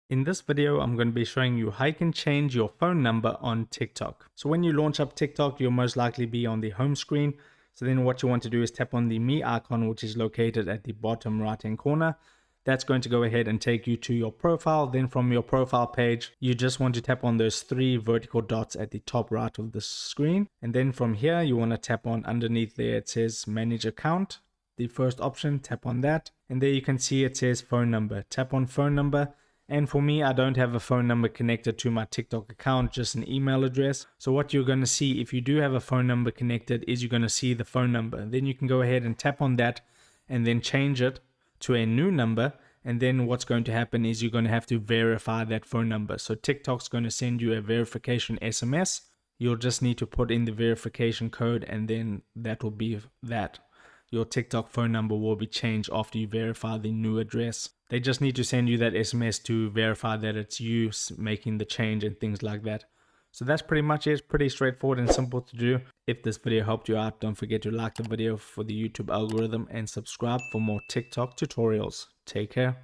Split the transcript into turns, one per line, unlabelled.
In this video, I'm going to be showing you how you can change your phone number on TikTok. So when you launch up TikTok, you'll most likely be on the home screen. So then what you want to do is tap on the Me icon, which is located at the bottom right hand corner. That's going to go ahead and take you to your profile. Then from your profile page, you just want to tap on those three vertical dots at the top right of the screen. And then from here, you want to tap on underneath there, it says manage account. The first option, tap on that. And there you can see it says phone number. Tap on phone number. And for me, I don't have a phone number connected to my TikTok account, just an email address. So what you're going to see if you do have a phone number connected is you're going to see the phone number. Then you can go ahead and tap on that and then change it to a new number. And then what's going to happen is you're going to have to verify that phone number. So TikTok's going to send you a verification SMS. You'll just need to put in the verification code and then that will be that. Your TikTok phone number will be changed after you verify the new address. They just need to send you that SMS to verify that it's you making the change and things like that. So that's pretty much it. It's pretty straightforward and simple to do. If this video helped you out, don't forget to like the video for the YouTube algorithm and subscribe for more TikTok tutorials. Take care.